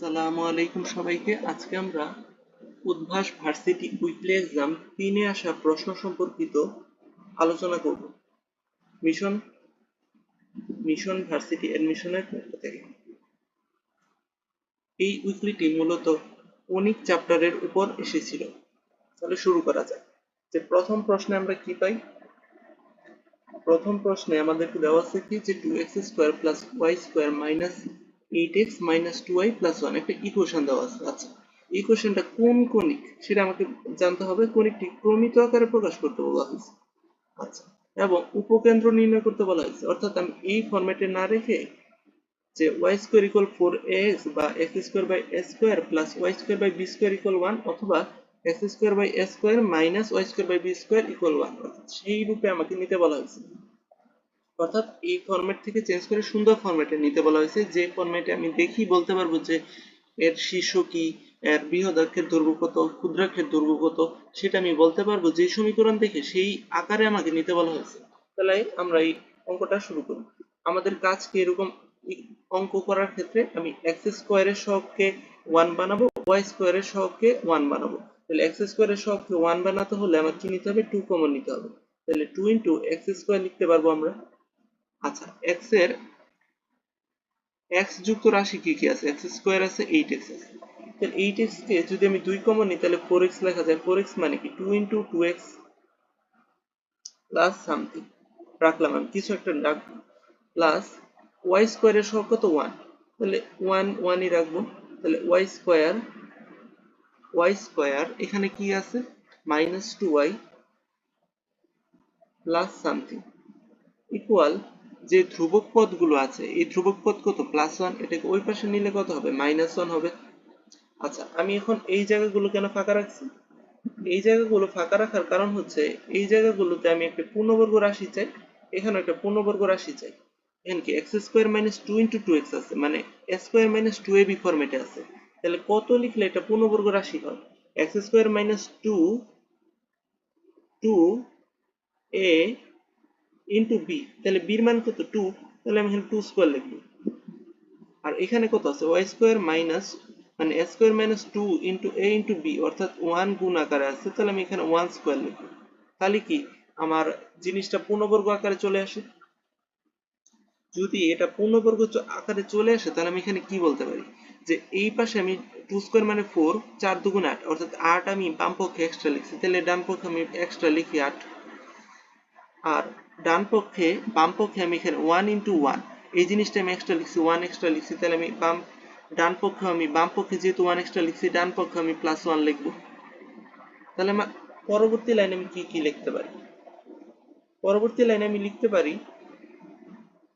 আসসালামু আলাইকুম সবাইকে। আজকে আমরা উদ্ভাস ভার্সিটি উইকলি এক্সাম 3-এ আসা প্রশ্ন সম্পর্কিত আলোচনা করব মিশন মিশন ভার্সিটি অ্যাডমিশনের পক্ষ থেকে। এই উইকলিটি মূলত কণিক চ্যাপ্টারের উপর এসেছিল। তাহলে শুরু করা যাক। যে প্রথম প্রশ্নে আমরা কি পাই? প্রথম প্রশ্নে আমাদেরকে দেওয়া আছে কি যে 2x² + y² - 8x - 2y + 1 একটা ইকুয়েশন দেওয়া আছে। আচ্ছা, ইকুয়েশনটা কোন কণিক সেটা আমাকে জানতে হবে। কণিকটি ক্রমিত আকারে প্রকাশ করতে বলা হয়েছে। আচ্ছা, এবং উপকেন্দ্র নির্ণয় করতে বলা হয়েছে। অর্থাৎ আমি এই ফরম্যাটে না রেখে যে y² = 4ax বা x² + y² + b² = 1 অথবা x² / a² - y² / b² = 1 সেই রূপে আমাকে নিতে বলা হয়েছে। অর্থাৎ এই ফরম্যাট থেকে চেঞ্জ করে সুন্দর ফরম্যাটে নিতে বলা হয়েছে, যে ফরম্যাটে আমি দেখি বলতে পারবো যে এর শীর্ষ কি, এর বৃহদাক্ষের দৈর্ঘ্য কত, ক্ষুদ্রাক্ষের দৈর্ঘ্য কত, সেটা আমি বলতে পারবো যে সমীকরণ দেখে সেই আকারে আমাকে নিতে বলা হয়েছে। তাহলে আমরা এই অঙ্কটা শুরু করি। আমাদের কাজ কি এরকম অঙ্ক করার ক্ষেত্রে আমি x² এর সহগকে 1 বানাবো, y² এর সহগকে 1 বানাবো। তাহলে x² এর সহগকে 1 বানাতে হলে আমার কি নিতে হবে? 2 কমন নিতে হবে। তাহলে 2 × x² লিখতে পারবো আমরা। আচ্ছা, x এর x যুক্ত রাশি কি কি আছে? x² আছে, 8x আছে। তাহলে 8x কে যদি আমি 2 কমন নিই তাহলে 4x লেখা যায়। 4x মানে কি 2 × 2x প্লাস সামথিং রাখলাম, আমি কিছু একটা রাখবো, প্লাস y² এর সহগ কত? 1। তাহলে 1 1ই রাখবো। তাহলে y² এখানে কি আছে? -2y প্লাস সামথিং ইকুয়াল যে ধ্রুবক পদগুলো আছে এই ধ্রুবক পদ কত? +1। এটাকে ওই পাশে নিলে কত হবে? -1 হবে। আচ্ছা, আমি এখন এই জায়গাগুলো কেন ফাঁকা রাখছি? এই জায়গাগুলো ফাঁকা রাখার কারণ হচ্ছে এই জায়গাগুলোতে আমি একটা পূর্ণবর্গ রাশি চাই, এখানে একটা পূর্ণবর্গ রাশি চাই। এখানে কি x² - 2 × 2x আছে, মানে a² - 2ab ফরম্যাটে আছে। তাহলে কত লিখলে এটা পূর্ণবর্গ রাশি হয়? x² - 2 2a into B. তাহলে বির মান কত? 2। তাহলে আমি এখানে 2² লিখবো। আর এখানে কত আছে? y² মাইনাস মানে a² - 2 into a into B, অর্থাৎ 1 গুণ আকারে আছে। তাহলে আমি এখানে 1² লিখবো। তাহলে কি আমার জিনিসটা পূর্ণবর্গ আকারে চলে আসে? যদি এটা পূর্ণবর্গ আকারে চলে আসে তাহলে আমি এখানে কি বলতে পারি যে এই পাশে আমি 2² মানে 4, 4 × 2 = 8, অর্থাৎ 8 আমি বাম পক্ষে এক্সট্রা লিখছি। তাহলে ডান পক্ষে আমি এক্সট্রা লিখি 8। আর বাম পক্ষে আমি এখানে 1 × 1 এই জিনিসটা আমি এক্সট্রা লিখছি, 1 এক্সট্রা লিখছি। তাহলে আমি বাম পক্ষে যেহেতু 1 এক্সট্রা লিখছি, ডান পক্ষে আমি +1 লিখবো। তাহলে আমার পরবর্তী লাইনে আমি কি কি লিখতে পারি? পরবর্তী লাইনে আমি লিখতে পারি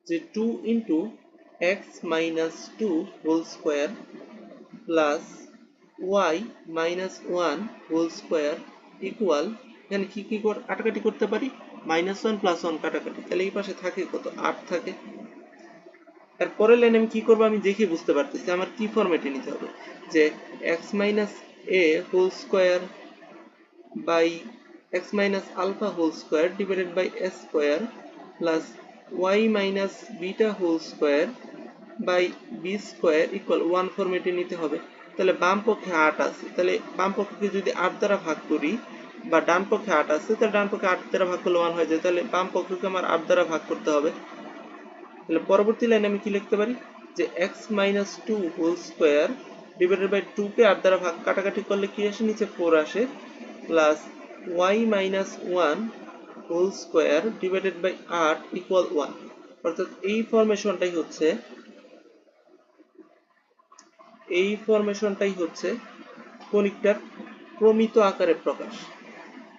যে 2 × x - 2 whole square plus y - 1 whole square equal, এখানে কি কি কাটাকাটি করতে পারি? -1 + 1 কাটাকাটি। তাহলে এই পাশে থাকে কত? 8 থাকে। এর পরের লাইনে আমি কি করব? আমি দেখে বুঝতে পারতেছি আমার কি ফরম্যাটে নিতে হবে, যে x - a whole square by x - alpha whole square divided by a square plus y - beta whole square by b square equal 1 ফরম্যাটে নিতে হবে। তাহলে বাম পক্ষে 8 আছে, তাহলে বাম পক্ষকে যদি 8 দ্বারা ভাগ করি, বা ডান পক্ষে 8 আছে তাহলে ডান পক্ষে 8 দ্বারা ভাগ করলে 1 হয়ে যায়। তাহলে বাম পক্ষকে আমার 8 দ্বারা ভাগ করতে হবে। তাহলে পরবর্তী লাইনে আমি কি লিখতে পারি যে x - 2 whole square divided by 2 কে 8 দ্বারা ভাগ কাটাকাটি করলে কি আসে? নিচে 4 আসে, plus y - 1 whole square divided by 8 equal 1। অর্থাৎ এই ফরমেশনটাই হচ্ছে কণিকটার প্রমিত আকারের প্রকাশ।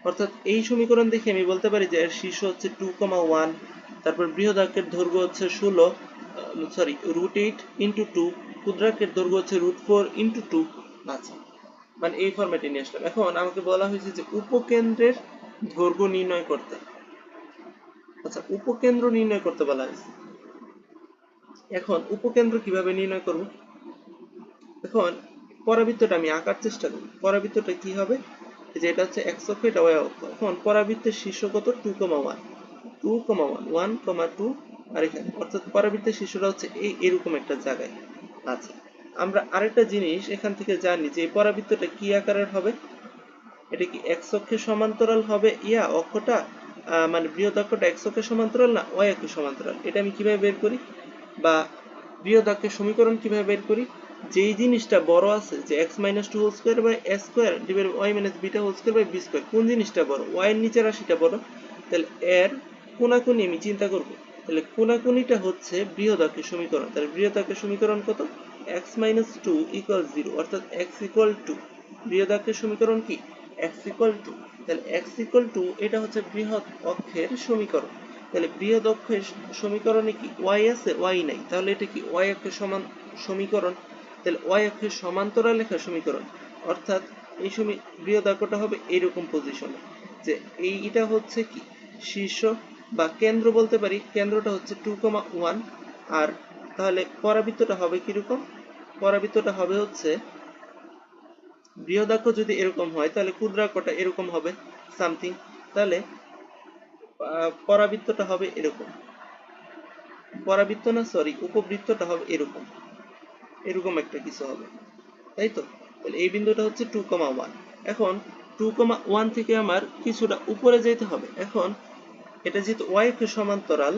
অর্থাৎ এই সমীকরণ দেখে আমি বলতে পারি যে এর শীর্ষ হচ্ছে 2,1, তারপর বৃহদাক্ষের দৈর্ঘ্য হচ্ছে √8 × 2, ক্ষুদ্রাক্ষের দৈর্ঘ্য হচ্ছে √4 × 2। আচ্ছা, মানে এই ফরম্যাটে নিয়ে আসলাম। এখন আমাকে বলা হয়েছে যে উপকেন্দ্রের দৈর্ঘ্য নির্ণয় করতে। আচ্ছা, উপকেন্দ্র নির্ণয় করতে বলা হয়েছে। এখন উপকেন্দ্র কিভাবে নির্ণয় করব? এখন পরাবৃত্তটা আমি আঁকার চেষ্টা করি। পরাবৃত্তটা কি হবে? যে এটা হচ্ছে x অক্ষ, এটা y অক্ষ। এখন পরাবৃত্তের শীর্ষ কত? 2,1 2,1 1,2 আর এখানে, অর্থাৎ পরাবৃত্তের শীর্ষটা হচ্ছে এরকম একটা জায়গায়। আচ্ছা, আমরা আরেকটা জিনিস এখান থেকে জানি যে এই পরাবৃত্তটা কি আকারের হবে। এটা কি এক্স অক্ষের সমান্তরাল হবে অক্ষটা মানে বৃহৎ অক্ষটা এক্স অক্ষের সমান্তরাল না ওয়াই অক্ষের সমান্তরাল। এটা আমি কিভাবে বের করি, বা বৃহৎ অক্ষের সমীকরণ কিভাবে বের করি? যেই জিনিসটা বড় আছে যে x - 2 whole square by a square divided by y - beta whole square by b square, কোন জিনিসটা বড়? y এর নিচের রাশিটা বড়। তাহলে এর কোনাকুনি আমি চিন্তা করব। তাহলে কোনাকুনিটা হচ্ছে বৃহৎ অক্ষের সমীকরণ। তাহলে বৃহৎ অক্ষের সমীকরণ কত? x - 2 = 0, অর্থাৎ x = 2। বৃহৎ অক্ষের সমীকরণ কি? x = 2। তাহলে x = 2 এটা হচ্ছে বৃহৎ অক্ষের সমীকরণ। তাহলে বৃহৎ অক্ষের সমীকরণে কি y আছে? y নাই। তাহলে এটা কি y অক্ষের সমান সমীকরণ। তাহলে y অক্ষের সমান্তরাল রেখার সমীকরণ, অর্থাৎ এই বৃহৎ অক্ষটা হবে এরকম পজিশনে, যে এটা হচ্ছে কি শীর্ষ বা কেন্দ্র বলতে পারি। কেন্দ্রটা হচ্ছে 2,1। আর তাহলে পরাবৃত্তটা হবে কিরকম? পরাবৃত্তটা হবে হচ্ছে বৃহদাক্ষ যদি এরকম হয় তাহলে ক্ষুদ্রাক্ষটা এরকম হবে সামথিং। তাহলে পরাবৃত্তটা হবে এরকম, পরাবৃত্ত না সরি উপবৃত্তটা হবে এরকম, এরকম একটা কিছু হবে, তাই তো? তাহলে এই বিন্দুটা হচ্ছে 2,1। এখন 2,1 থেকে আমার কিছুটা উপরে যেতে হবে। এখন এটা যেহেতু y অক্ষের সমান্তরাল,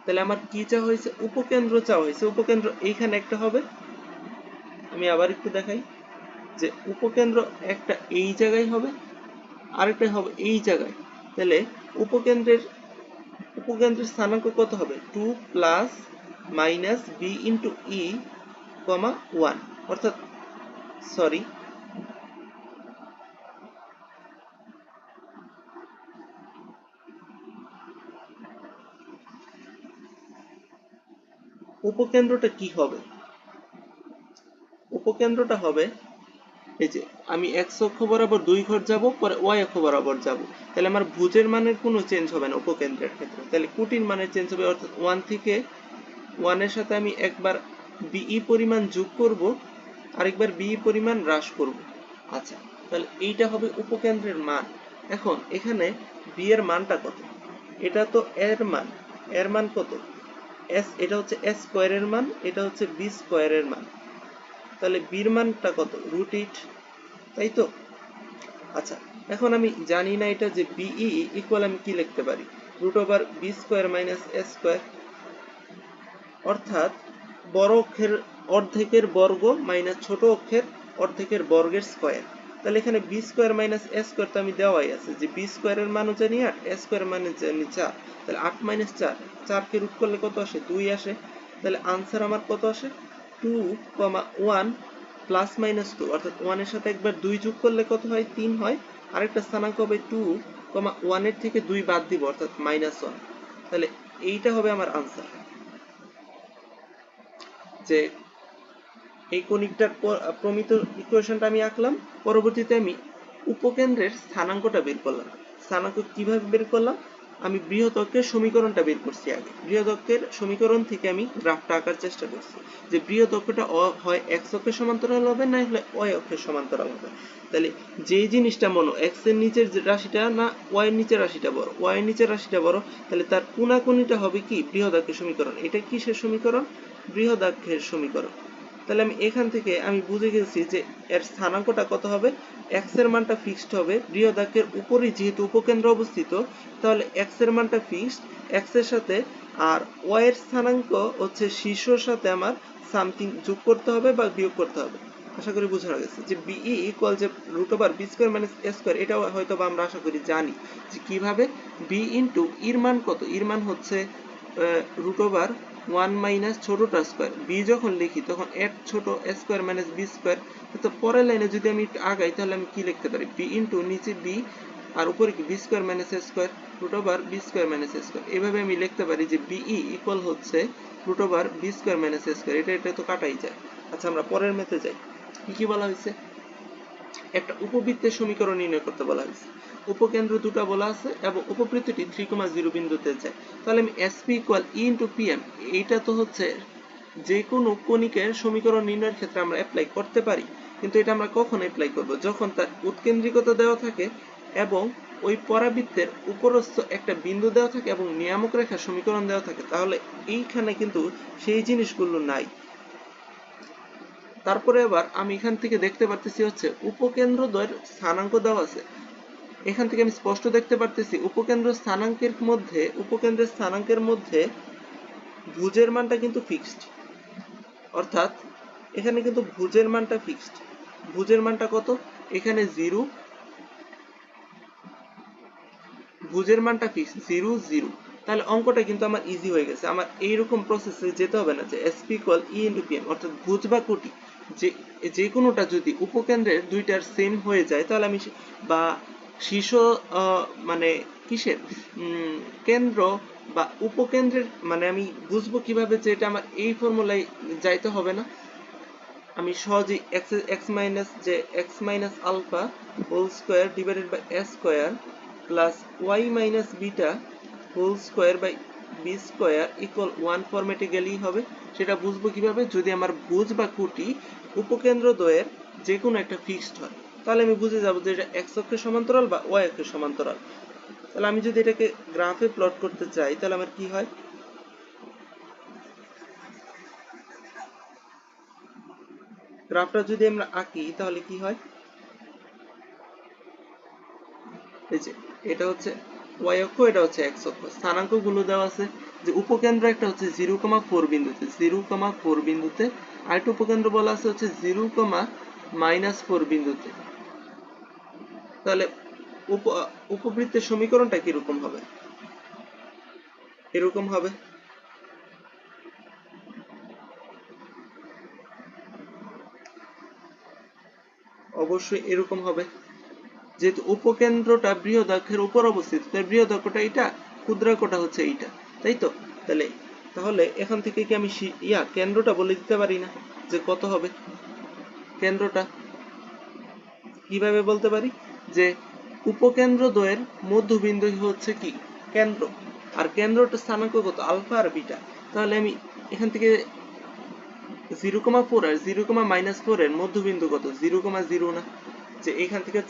তাহলে আমার কি চাওয়া হয়েছে? উপকেন্দ্র চাওয়া হয়েছে। উপকেন্দ্র এইখানে একটা হবে। আমি আবার একটু দেখাই যে উপকেন্দ্র একটা এই জায়গায় হবে, আরেকটা হবে এই জায়গায়। তাহলে উপকেন্দ্রের স্থানাঙ্ক কত হবে? 2 প্লাস মাইনাস বি ইন্টু ই কমা 1, অর্থাৎ সরি উপকেন্দ্রটা কি হবে? উপকেন্দ্রটা হবে এই যে আমি x অক্ষ বরাবর 2 ঘর যাব, পরে y অক্ষ বরাবর যাব। তাহলে আমার ভুজের মানের কোনো চেঞ্জ হবে না উপকেন্দ্রের ক্ষেত্রে। তাহলে কুটির মানের চেঞ্জ হবে, অর্থাৎ 1 থেকে 1 এর সাথে আমি একবার বিই পরিমাণ যোগ করব, আরেকবার বিই পরিমাণ হ্রাস করব। আচ্ছা, তাহলে এইটা হবে উপকেন্দ্রের মান। এখন এখানে বি এর মানটা কত? এটা তো এর মান। এর মান কত? এটা হচ্ছে এ স্কয়ারের মান, এটা হচ্ছে বি স্কয়ারের মান। তাহলে বির মানটা কত? √8, তাই তো? আচ্ছা, এখন আমি জানি না এটা যে বিই ইকুয়াল আমি কি লিখতে পারি? √b² - a স্কয়ার, অর্থাৎ বড় অক্ষের অর্ধেকের বর্গ মাইনাস ছোট অক্ষের অর্ধেকের বর্গের স্কয়ার। তাহলে এখানে b² - a স্কয়ার তো আমি দেওয়াই আছে, যে b স্কয়ারের মানও জানি 8, a স্কয়ারের মান জানি 4। তাহলে 8 - 4, 4 কে রুট করলে কত আসে? 2 আসে। তাহলে আনসার আমার কত আসে? 2,1 প্লাস মাইনাস 2, অর্থাৎ 1 এর সাথে একবার 2 যোগ করলে কত হয়? 3 হয়। আরেকটা স্থানাঙ্ক হবে 2,1 এর থেকে 2 বাদ দিব, অর্থাৎ -1। তাহলে এইটা হবে আমার আনসার, যে এই কণিকটার প্রমিত ইকুয়েশনটা আমি আঁকলাম। পরবর্তীতে আমি উপকেন্দ্রের স্থানাঙ্কটা বের করলাম। স্থানাঙ্ক কিভাবে বের করলাম? আমি বৃহৎ অক্ষের সমীকরণটা বের করছি আগে। বৃহৎ অক্ষের সমীকরণ থেকে আমি গ্রাফটা আঁকার চেষ্টা করছি, যে বৃহৎ অক্ষটা হয় এক্স অক্ষের সমান্তরাল হবে, না হলে ওয়াই অক্ষের সমান্তরাল হবে। তাহলে যেই জিনিসটা মনে এক্স এর নিচের রাশিটা না ওয়াই এর নিচের রাশিটা বড়, ওয়াই এর নিচের রাশিটা বড়, তাহলে তার কোনাকুনিটা হবে কি? বৃহৎ অক্ষের সমীকরণ। এটা কিসের সমীকরণ? বৃহৎ অক্ষের সমীকরণ। তাহলে আমি এখান থেকে আমি বুঝে গেছি যে এর স্থানাঙ্কটা কত হবে। x এর মানটা ফিক্সড হবে, বৃহদাক্ষের উপরে যেহেতু উপকেন্দ্র অবস্থিত, তাহলে x এর মানটা ফিক্সড। x এর সাথে আর y এর স্থানাঙ্ক হচ্ছে শীর্ষের সাথে আমার সামথিং যোগ করতে হবে বা বিয়োগ করতে হবে। আশা করি বোঝানো গেছে যে বিই ইকুয়াল যে √b² - a স্কয়ার, এটা হয়তো বা আমরা আশা করি জানি যে কিভাবে বি ইন্টু ইর মান কত? ইর মান হচ্ছে √1 মাইনাস ছোটটা স্কয়ার। বি যখন লিখি তখন এর ছোট a square minus B square. তো পরের লাইনে যদি আমি একটু আগাই তাহলে আমি কি লিখতে পারি? বি ইন্টু নিচে বি আর উপরে কি b² - a square, √b² - a square. এভাবে আমি লিখতে পারি যে বিই ইকুয়াল হচ্ছে √b² - a স্কয়ার। এটা তো কাটাই যায়। আচ্ছা, আমরা পরের ম্যাথে যাই। কি বলা হয়েছে? একটা উপবৃত্তের সমীকরণ নির্ণয় করতে বলা হয়েছে। উপকেন্দ্র দুটো বলা আছে এবং উপবৃত্তটি 3,0 বিন্দুতে যায়। তাহলে আমি SP = E * PM, এইটা তো হচ্ছে যে কোনো কণিকের সমীকরণ নির্ণয়ের ক্ষেত্রে আমরা অ্যাপ্লাই করতে পারি। কিন্তু এটা আমরা কখন অ্যাপ্লাই করব? যখন তার উৎকেন্দ্রিকতা দেওয়া থাকে এবং ওই পরাবৃত্তের উপরস্থ একটা বিন্দু দেওয়া থাকে এবং নিয়ামক রেখার সমীকরণ দেওয়া থাকে। তাহলে এইখানে কিন্তু সেই জিনিসগুলো নাই। তারপরে আবার আমি এখান থেকে দেখতে পারতেছি হচ্ছে উপকেন্দ্র দ্বয়ের স্থানাঙ্ক দেওয়া আছে। এখান থেকে আমি স্পষ্ট দেখতে পারতেছি উপকেন্দ্রের স্থানাঙ্কের মধ্যে ভুজের মানটা কিন্তু ফিক্সড, অর্থাৎ এখানে কিন্তু ভুজের মানটা ফিক্সড। ভুজের মানটা কত? এখানে 0, ভুজের মানটা ফিক্সড 0 0। তাহলে অঙ্কটা কিন্তু আমার ইজি হয়ে গেছে। আমার এইরকম প্রসেসে যেতে হবে না যে SP = E × PM, অর্থাৎ ভুজ বা কোটি যে কোনোটা যদি উপকেন্দ্রের দুইটার সেম হয়ে যায় তাহলে আমি বা শীর্ষ মানে কিসের কেন্দ্র বা উপকেন্দ্রের মানে আমি বুঝবো কিভাবে যে এটা আমার এই ফর্মুলায় যাইতে হবে না। আমি সহজেই x minus alpha whole square divided by a square plus y minus beta whole square by B square equal 1 ফরম্যাটে গেলেই হবে। সেটা বুঝবো কিভাবে? যদি আমার ভুজ বা কোটি উপকেন্দ্র দ্বয়ের যে কোনো একটা ফিক্সড হয়, তাহলে আমি বুঝে যাবো যে এটা x অক্ষের সমান্তরাল বা y অক্ষের সমান্তরাল। তাহলে আমি যদি এটাকে গ্রাফে প্লট করতে চাই তাহলে আমার কি হয়? গ্রাফটা যদি আমরা আঁকি তাহলে কি হয়? এই যে এটা হচ্ছে y অক্ষ, এটা হচ্ছে x অক্ষ। স্থানাঙ্ক গুলো দেওয়া আছে যে উপকেন্দ্র একটা হচ্ছে 0,4 বিন্দুতে, 0,4 বিন্দুতে, আরেকটা উপকেন্দ্র বলা আছে হচ্ছে 0,-4 বিন্দুতে। তাহলে উপবৃত্তের সমীকরণটা কিরকম হবে? এরকম হবে। অবশ্যই এরকম হবে। যেহেতু উপকেন্দ্রটা বৃহদাক্ষের উপর অবস্থিত, তাই বৃহদাক্ষটা এটা, ক্ষুদ্রাক্ষটা হচ্ছে এইটা, তাই তো? তাহলে এখান থেকে কি আমি কেন্দ্রটা বলে দিতে পারি না যে কত হবে? কেন্দ্রটা কিভাবে বলতে পারি? যে উপকেন্দ্র দ্বয়ের মধ্যবিন্দু হচ্ছে কি? কেন্দ্র। আর কেন্দ্রটা স্থানাঙ্ক কত? আলফা আর বিটা। তাহলে আমি এখান থেকে 0,4 আর 0,-4 এর মধ্যবিন্দু কত? 0,0 না? যে এখান থেকে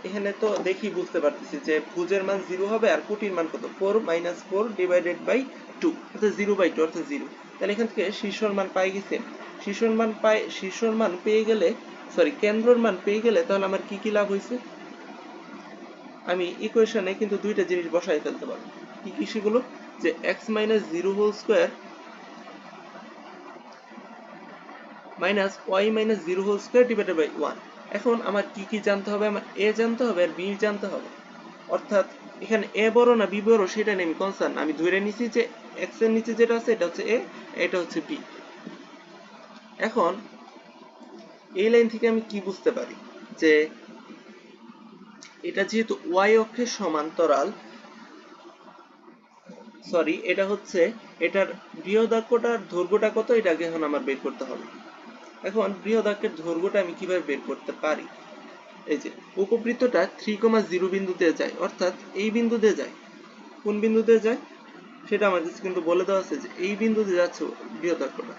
এখানে তো দেখি বুঝতে পারতেছি যে ভুজের মান 0 হবে আর কোটির মান কত? 4 - 4 ডিভাইডেড বাই 2, অর্থাৎ 0/2, অর্থাৎ 0। তাহলে এখান থেকে শীর্ষর মান পাই গেছে। শীর্ষর মান পেয়ে গেলে, সরি কেন্দ্রর মান পেয়ে গেলে তাহলে আমার কি কি লাভ হয়েছে? আমি ইকুয়েশনে কিন্তু দুইটা জিনিস বসাই ফেলতে পারবো। কি কি সেগুলো? যে x - 0 whole square minus y - 0 whole square divided by 1। এখন আমার কি কি জানতে হবে? আমার a জানতে হবে আর b জানতে হবে। অর্থাৎ এখানে a বড় না b বড় সেটা নিয়ে আমি কনসার্ন। আমি ধরে নিছি যে x এর নিচে যেটা আছে এটা হচ্ছে a, এটা হচ্ছে b। এখন এই লাইন থেকে আমি কি বুঝতে পারি? যে এটা যেহেতু y অক্ষের সমান্তরাল, সরি এটা হচ্ছে এটার বৃহদাক্ষটার দৈর্ঘ্যটা কত এটা আগে এখন আমার বের করতে হবে। এখন বৃহদাক্ষের দৈর্ঘ্যটা আমি কিভাবে বের করতে পারি? এই যে উপবৃত্তটা 3,0 বিন্দুতে যায়, অর্থাৎ এই বিন্দুতে যায়। কোন বিন্দুতে যায় সেটা আমার কাছে কিন্তু বলে দেওয়া আছে যে এই বিন্দুতে যাচ্ছে বৃহদাক্ষটা,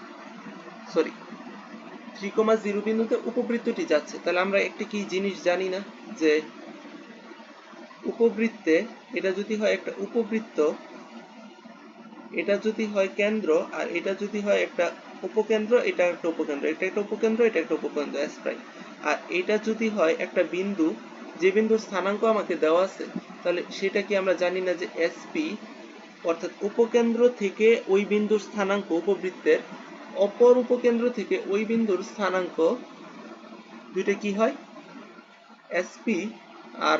সরি 3,0 বিন্দুতে উপবৃত্তটি যাচ্ছে। তাহলে আমরা একটা কি জিনিস জানি না যে উপবৃত্তে এটা যদি হয় একটা উপবৃত্ত, এটা যদি হয় কেন্দ্র আর এটা যদি হয় একটা উপকেন্দ্র, এটা একটা উপকেন্দ্র, এটা একটা উপকেন্দ্র, এটা একটা উপকেন্দ্র S প্রাইম, আর এটা যদি হয় একটা বিন্দু, যে বিন্দুর স্থানাঙ্ক আমাকে দেওয়া আছে, তাহলে সেটা কি আমরা জানি না যে SP, অর্থাৎ উপকেন্দ্র থেকে ওই বিন্দুর স্থানাঙ্ক উপবৃত্তের অপর উপকেন্দ্র থেকে ওই বিন্দুর স্থানাঙ্ক দুইটা কি হয়? SP আর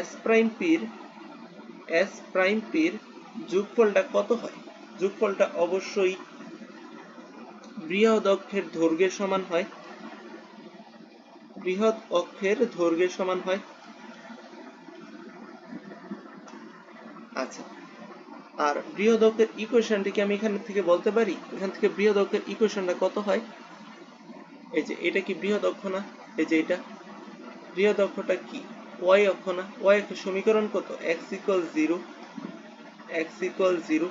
S প্রাইম পির যোগফলটা কত হয়? যোগফলটা অবশ্যই বৃহৎ অক্ষের দৈর্ঘ্যের সমান হয়। বৃহৎ অক্ষের দৈর্ঘ্যের সমান হয়। আচ্ছা, আর বৃহৎ অক্ষের ইকুয়েশনটি কি আমি এখান থেকে বলতে পারি? এখান থেকে বৃহৎ অক্ষের ইকুয়েশনটা কত হয়? এই যে এটা কি বৃহৎ অক্ষ না? এই যে এটা বৃহৎ অক্ষটা কি? y অক্ষ না? y অক্ষের সমীকরণ কত? x = 0, x = 0।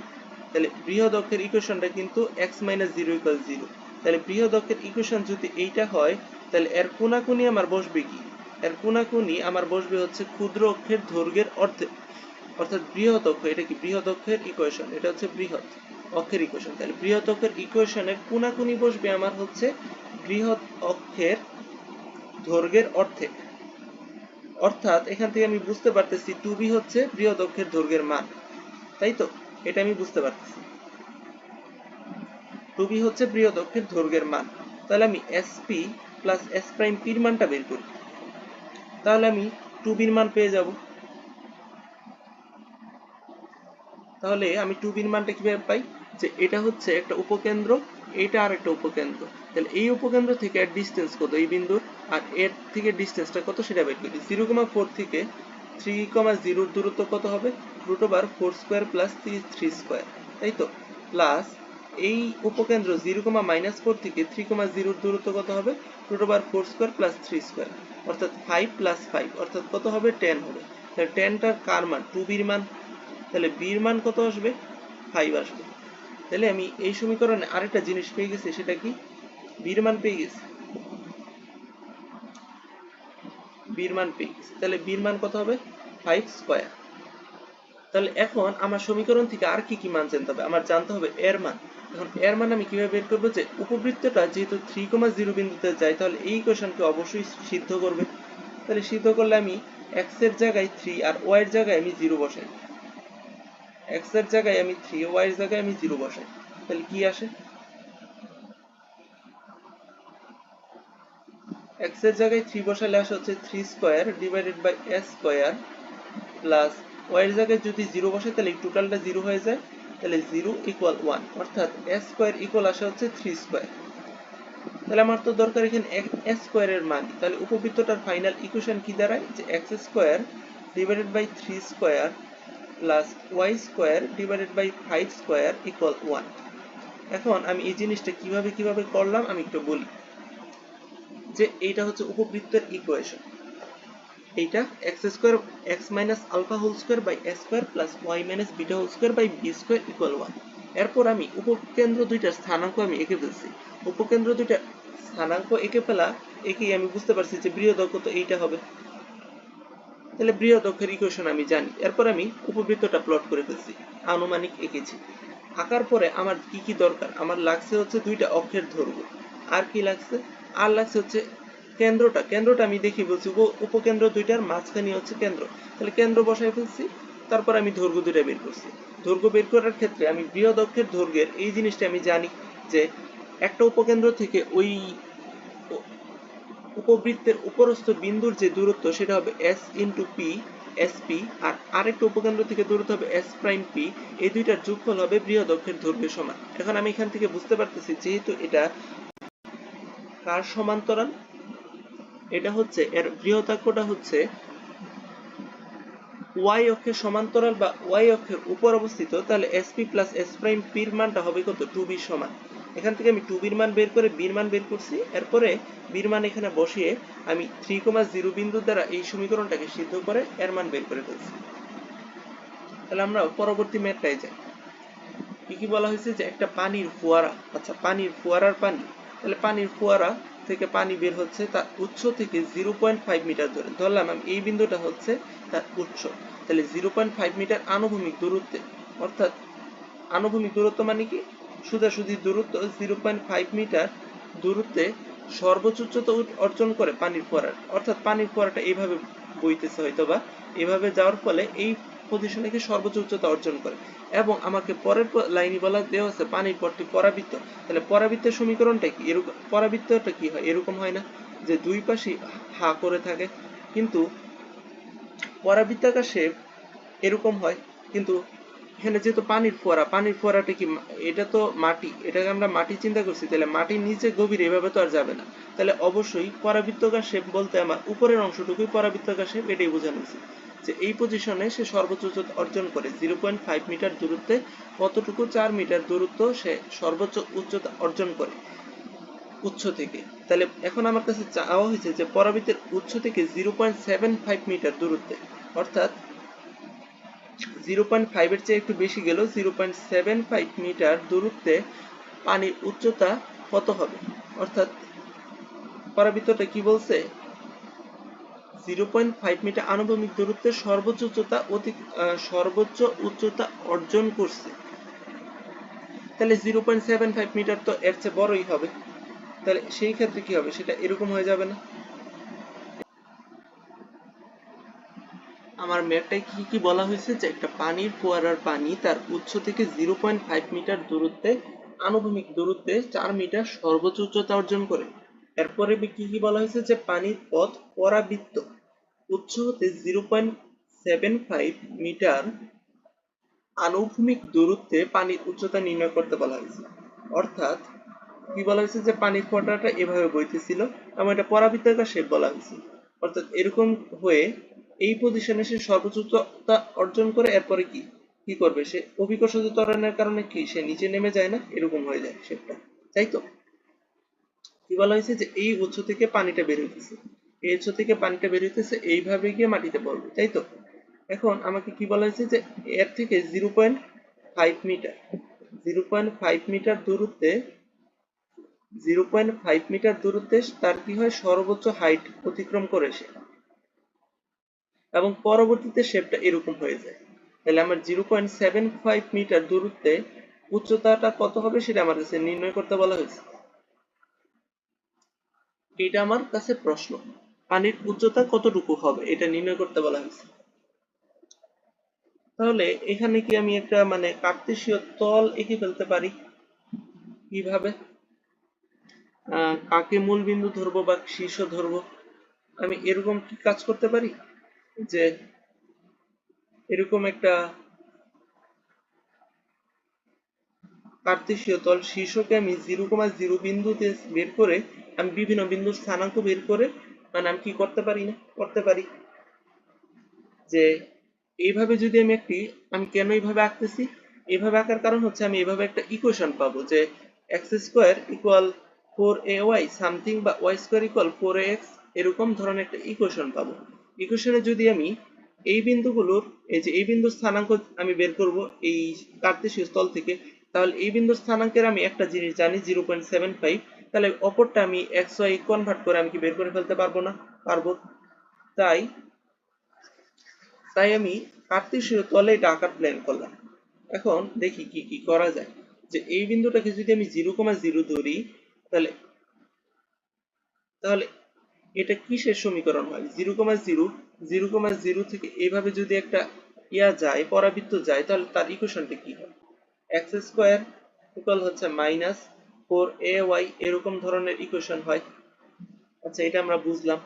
তাহলে বৃহৎ অক্ষের ইকুয়েশনটা কিন্তু x - 0 = 0। তাহলে বৃহৎ অক্ষের ইকুয়েশন যদি এইটা হয় তাহলে এর কোণাকুনি আমার বসবে কি? এর কোণাকুনি আমার বসবে হচ্ছে ক্ষুদ্র অক্ষের দৈর্ঘ্যের অর্ধেক, অর্থাৎ বৃহৎ অক্ষ। এটা কি বৃহৎ অক্ষের ইকুয়েশন? এটা হচ্ছে বৃহৎ অক্ষের ইকুয়েশন। তাহলে বৃহৎ অক্ষের ইকুয়েশনের কোণাকুনি বসবে আমার হচ্ছে বৃহৎ অক্ষের দৈর্ঘ্যের অর্ধেক। অর্থাৎ এখান থেকে আমি বুঝতে পারতেছি 2b হচ্ছে বৃহৎ অক্ষের দৈর্ঘ্যের মান, তাই তো? এটা আমি বুঝতে পারতেছি 2b হচ্ছে বৃহৎ অক্ষের দৈর্ঘ্যের মান। তাহলে আমি sp প্লাস s প্রাইম পির মানটা বের করি, তাহলে আমি 2b এর মান পেয়ে যাব। তাহলে আমি 2b এর মানটা কিভাবে পাই, যে এটা হচ্ছে একটা উপকেন্দ্র, এটা আর একটা উপকেন্দ্র, তাহলে এই উপকেন্দ্র থেকে এর ডিসটেন্স কত এই বিন্দুর, আর এর থেকে ডিসটেন্সটা কত সেটা বের করি। 0,4 থেকে 3,0 এর দূরত্ব কত হবে, √4 স্কয়ার প্লাস 3 স্কয়ার, তাই তো? প্লাস এই উপকেন্দ্র 0,-4 থেকে 3,0 এর দূরত্ব কত হবে, √4 স্কয়ার প্লাস 3 স্কয়ার, অর্থাৎ 5 প্লাস 5, অর্থাৎ কত হবে 10 হবে। তাহলে 10টার কার মান, 2b এর মান, তাহলে b এর মান কত আসবে, 5 আসবে। তাহলে আমি এই সমীকরণে আরেকটা জিনিস পেয়ে গেছি, সেটা কি, b এর মান পেয়ে গেছি, b এর মান পেয়ে গেছি। তাহলে b এর মান কত হবে, 5 স্কয়ার। তাহলে এখন আমার সমীকরণ থেকে আর কি কি মান জানতে হবে, আমার জানতে হবে এর মান। এখন এর মান আমি কিভাবে বের করবো, যে উপবৃত্তটা যেহেতু 3,0 বিন্দুতে যায়, তাহলে এই ইকুয়েশনকে অবশ্যই সিদ্ধ করবে। তাহলে সিদ্ধ করলে আমি x এর জায়গায় 3 আর y এর জায়গায় আমি 0 বসাই, x এর জায়গায় আমি 3, y এর জায়গায় আমি 0 বসাই, তাহলে কি আসে, x এর জায়গায় 3 বসালে আসে হচ্ছে 3 square divided by s square, plus y এর জায়গায় যদি 0 বসাই তাহলে এই টোটালটা 0 হয়ে যায়, তাহলে 0 ইকুয়াল 1, অর্থাৎ s স্কয়ার ইকুয়াল আসে হচ্ছে 3 স্কয়ার। তাহলে আমার তো দরকার এখানে s স্কয়ারের মান, তাহলে উপবৃত্তটার ফাইনাল ইকুয়েশন কি দাঁড়ায়, যে x square divided by 3 square plus y square divided by 5 square equal 1। এখন আমি এই জিনিসটা কিভাবে করলাম আমি একটু বলি, যে এইটা হচ্ছে উপবৃত্তের ইকুয়েশন, এইটা x square x minus alpha whole square by s square plus y minus beta whole square by b square equal 1। এরপর আমি উপকেন্দ্র দুইটার স্থানাঙ্ক আমি এঁকে ফেলছি, উপকেন্দ্র দুইটা স্থানাঙ্ক একেই আমি বুঝতে পারছি যে বৃহৎ অক্ষ তো এইটা হবে, তাহলে বৃহৎ অক্ষের ইকুয়েশন আমি জানি। এরপর আমি উপবৃত্তটা প্লট করে ফেলছি, আনুমানিক এঁকেছি। আঁকার পরে আমার কি কি দরকার, আমার লাগছে হচ্ছে দুইটা অক্ষের দৈর্ঘ্য, আর কি লাগছে, আর লাগছে হচ্ছে কেন্দ্রটা আমি দেখি বলছি উপকেন্দ্র দুইটার মাঝখানে হচ্ছে কেন্দ্র, তাহলে কেন্দ্র বসাই ফেলছি। তারপর আমি দৈর্ঘ্য দুইটা বের করছি, দৈর্ঘ্য বের করার ক্ষেত্রে আমি বৃহৎ অক্ষের দৈর্ঘ্যের এই জিনিসটা আমি জানি, যে একটা উপকেন্দ্র থেকে ওই উপবৃত্তের উপরস্থ বিন্দুর যে দূরত্ব সেটা হবে s ইন্টু পি sp, আর আরেকটা উপকেন্দ্র থেকে দূরত্ব হবে s প্রাইম p, এই দুইটার যোগফল হবে বৃহৎ অক্ষের দৈর্ঘ্যের সমান। এখন আমি এখান থেকে বুঝতে পারতেছি যেহেতু এটা কার সমান্তরাল, এটা হচ্ছে এর বৃহদাক্ষটা হচ্ছে y অক্ষের সমান্তরাল বা y অক্ষের উপর অবস্থিত, তাহলে sp plus s prime p এর মানটা হবে কত, 2b সমান। এখান থেকে আমি 2b এর মান বের করে b এর মান বের করছি, এরপরে b এর মান এখানে বসিয়ে আমি 3,0 বিন্দু দ্বারা এই সমীকরণটাকে সিদ্ধ করে এর মান বের করে ফেলছি। তাহলে আমরা পরবর্তী ম্যাথটায় যাই। কি বলা হয়েছে, যে একটা পানির ফোয়ারা, আচ্ছা পানির ফোয়ারার পানি, তাহলে পানির ফোয়ারা থেকে পানি বের হচ্ছে তার উৎস থেকে 0.5 মিটার দূরে, ধরলাম আমি এই বিন্দুটা হচ্ছে তার উৎস, তাহলে 0.5 মিটার আনুভূমিক দূরত্বে, অর্থাৎ আনুভূমিক দূরত্ব মানে কি, সোজাসুজি দূরত্ব 0.5 মিটার দূরত্বে সর্বোচ্চ উচ্চতা অর্জন করে পানির ফোয়ারা, অর্থাৎ পানির ফোয়ারাটা এইভাবে বইতেছে হয়তো, বা এইভাবে যাওয়ার ফলে এই পজিশনে গিয়ে সর্বোচ্চ উচ্চতা অর্জন করে। এবং আমাকে পরের লাইনে বলা দেওয়া আছে পানির পথটি পরাবৃত্ত, তাহলে পরাবৃত্তের সমীকরণটা কি, এরকম পরাবৃত্তটা কি হয়, এরকম হয় না যে দুই পাশে হা করে থাকে, কিন্তু পরাবৃত্তাকার শেপ এরকম হয়, কিন্তু এখানে যেহেতু পানির ফোয়ারাটা কি, এটা তো মাটি, এটাকে আমরা মাটি চিন্তা করছি, তাহলে মাটির নিচে গভীর এভাবে তো আর যাবে না, তাহলে অবশ্যই পরাবৃত্তাকার শেপ বলতে আমার উপরের অংশটুকুই পরাবৃত্তাকার শেপ, এটাই বোঝানো হয়েছে, যে এই পজিশনে সে সর্বোচ্চ উচ্চতা অর্জন করে 0.5 মিটার দূরত্বে, কতটুকু, 4 মিটার দূরত্ব সে সর্বোচ্চ উচ্চতা অর্জন করে উৎস থেকে। তাহলে এখন আমার কাছে চাওয়া হয়েছে যে পরাবৃত্তের উৎস থেকে 0.75 মিটার দূরত্বে, অর্থাৎ 0.5 এর চেয়ে একটু বেশি গেল, 0.75 মিটার দূরত্বে পানির উচ্চতা কত হবে, অর্থাৎ পরাবৃত্তটা কি বলছে, 0.5 মিটার আনুভূমিক দূরত্বে সর্বোচ্চ উচ্চতা অর্জন করছে, তাহলে 0.75 মিটার তো এর চেয়ে বড়ই হবে, তাহলে সেই ক্ষেত্রে কি হবে, সেটা এরকম হয়ে যাবে না? আমার ম্যাপটায় কি কি বলা হয়েছে, যে একটা পানির ফোয়ারার পানি তার উৎস থেকে 0.5 মিটার দূরত্বে আনুভূমিক দূরত্বে 4 মিটার সর্বোচ্চ উচ্চতা অর্জন করে। এরপরে কি কি বলা হয়েছে, যে পানির পথ পরাবৃত্ত উৎস হতে 0.75 মিটার আনুভূমিক দূরত্বে পানির উচ্চতা নির্ণয় করতে বলা হয়েছে। অর্থাৎ কি বলা হয়েছে, যে পানির ফোঁটাটা এভাবে বইতেছিল এবং এটা পরাবৃত্তাকার শেপ বলা হয়েছে। অর্থাৎ এরকম হয়ে এই পজিশনে সে সর্বোচ্চ উচ্চতা অর্জন করে, এরপরে কি কি করবে, সে অভিকর্ষজ ত্বরণের কারণে কি সে নিচে নেমে যায় না, এরকম হয়ে যায় শেপটা, তাই তো? কি বলা হয়েছে, যে এই উৎস থেকে পানিটা বের হইতেছে, এই উৎস থেকে পানিটা বের হইতেছে, এইভাবে গিয়ে মাটিতে পড়বে, তাই তো? এখন আমাকে কি বলা হয়েছে, যে এর থেকে 0.5 মিটার 0.5 মিটার দূরত্বে 0.5 মিটার দূরত্বে তার কি হয়, সর্বোচ্চ হাইট অতিক্রম করে সে, এবং পরবর্তীতে শেপটা এরকম হয়ে যায়। তাহলে আমার 0.75 মিটার দূরত্বে উচ্চতাটা কত হবে সেটা আমার কাছে নির্ণয় করতে বলা হয়েছে। এটা আমার কাছে প্রশ্ন, পানির উচ্চতা কতটুকু হবে এটা নির্ণয় করতে বলা হয়েছে। তাহলে এখানে কি আমি একটা মানে কার্তেশীয় তল এঁকে ফেলতে পারি? কিভাবে? কাকে মূল বিন্দু ধরবো বা শীর্ষ ধরবো, আমি এরকম কি কাজ করতে পারি, যে এরকম একটা কার্তেশীয় তল শীর্ষকে আমি 0,0 বিন্দুতে বের করে আমি বিভিন্ন বিন্দুর স্থানাঙ্ক বের করে মানে আমি কি করতে পারি না করতে পারি, যে এইভাবে যদি আমি কেন এইভাবে আঁকতেছি, এইভাবে আঁকার কারণ হচ্ছে আমি এইভাবে একটা ইকুয়েশন পাবো, যে x square equal 4ay something বা ওয়াই স্কোয়ার ইকুয়াল 4ax, এরকম ধরনের একটা ইকুয়েশন পাবো। ইকুয়েশনে যদি আমি এই বিন্দুগুলোর এই যে এই বিন্দুর স্থানাঙ্ক আমি বের করব এই কার্তেশীয় তল থেকে, তাহলে এই বিন্দুর স্থানাঙ্কের আমি একটা জিনিস জানি 0.75, তাহলে অপরটা আমি এক্স ওয়াই কনভার্ট করে আমি কি বের করে ফেলতে পারবো না? পারবো। তাই তাই আমি কার্তেশীয় তলে এটা আঁকার প্ল্যান করলাম। এখন দেখি কি কি করা যায়, যে এই বিন্দুটাকে যদি আমি 0,0 ধরি, তাহলে তাহলে এটা কিসের সমীকরণ হয়, 0,0 0,0 থেকে এইভাবে যদি একটা যায় পরাবৃত্ত যায়, তাহলে তার ইকুয়েশনটা কি হয়, এক্স স্কোয়ার ইকুয়াল হচ্ছে -4ay, এরকম ধরনের ইকুয়েশন হয়। আচ্ছা, এটা আমরা বুঝলাম।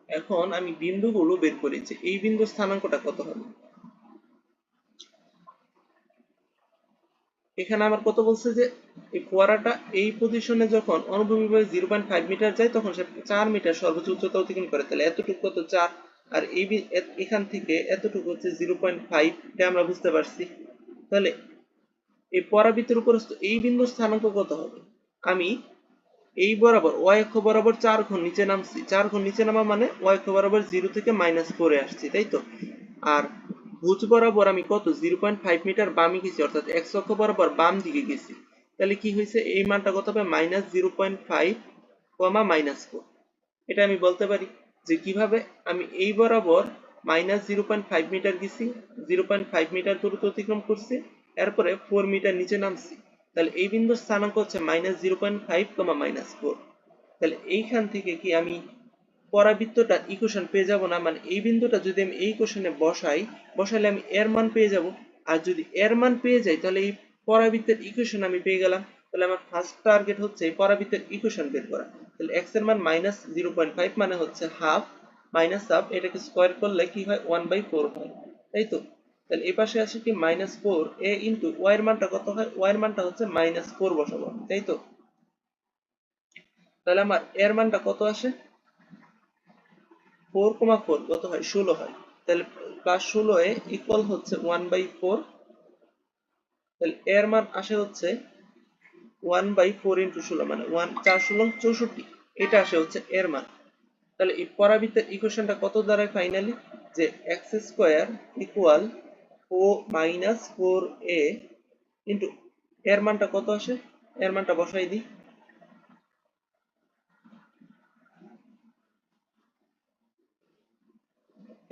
এখন আমি বিন্দুগুলো বের করি, যে এই বিন্দুর স্থানাঙ্কটা কত হবে। এখানে আমার কত বলছে, যে এই ফোয়ারাটা এই পজিশনে যখন অনুভূমিকভাবে 0.5 মিটার যায়, তখন সে 4 মিটার সর্বোচ্চ উচ্চতা অতিক্রম করে। তাহলে এতটুকু কত, 4, আর এই এখান থেকে এতটুকু হচ্ছে 0.5, এটা আমরা বুঝতে পারছি। তাহলে এই পরাবৃত্তের উপরস্থ এই বিন্দুর স্থানাঙ্ক কত হবে, আমি এই বরাবর ওয়াই অক্ষ বরাবর 4 ঘন নিচে নামছি, 4 ঘন নিচে নামা মানে ওয়াই অক্ষ বরাবর 0 থেকে -4 এ আসছি, তাই তো? আর ভুজ বরাবর আমি কত 0.5 মিটার বামে গেছি, অর্থাৎ এক্স অক্ষ বরাবর বাম দিকে গেছি। তাহলে কি হয়েছে, এই মানটা কত হবে, -0.5, -4। এটা আমি বলতে পারি, যে কিভাবে আমি এই বরাবর -0.5 মিটার গেছি, 0.5 মিটার দূরত্ব অতিক্রম করছি, এরপরে 4 মিটার নিচে নামছি। তাহলে এই বিন্দুর স্থানাঙ্ক হচ্ছে -0.5, -4। তাহলে এইখান থেকে কি আমি পরাবৃত্তটা ইকুয়েশন পেয়ে যাব না, মানে এই বিন্দুটা যদি আমি এই ইকুয়েশনে বসাইলে আমি এর মান পেয়ে যাব। আর যদি এর মান পেয়ে যাই, তাহলে এই পরাবৃত্তের ইকুয়েশন আমি পেয়ে গেলাম। তাহলে আমার ফার্স্ট টার্গেট হচ্ছে এই পরাবৃত্তের ইকুয়েশন বের করা। তাহলে x এর মান -0.5 মানে হচ্ছে হাফ, হাফ, এটাকে স্কয়ার করলে কি হয়, 1/4 হয়, তাই তো? তাহলে এই পাশে আসে কি -4a ইনটু y এর মানটা কত হয়, y এর মানটা হচ্ছে -4 বসাবো, তাই তো? তাহলে আমার এর মানটা কত আসে, 4,4 কত হয়, 16 হয়। তাহলে +16 এ ইকুয়াল হচ্ছে 1/4। তাহলে এর মান আসে হচ্ছে 1/4 ইন্টু 16, মানে 4 × 16 = 64, এটা আসে হচ্ছে এর মান। তাহলে এই পরাবৃত্তের ইকুয়েশনটা কত দাঁড়ায় ফাইনালি, যে x square equal -4a into এর মানটা কত আসে, এর মানটা বসাই দিই।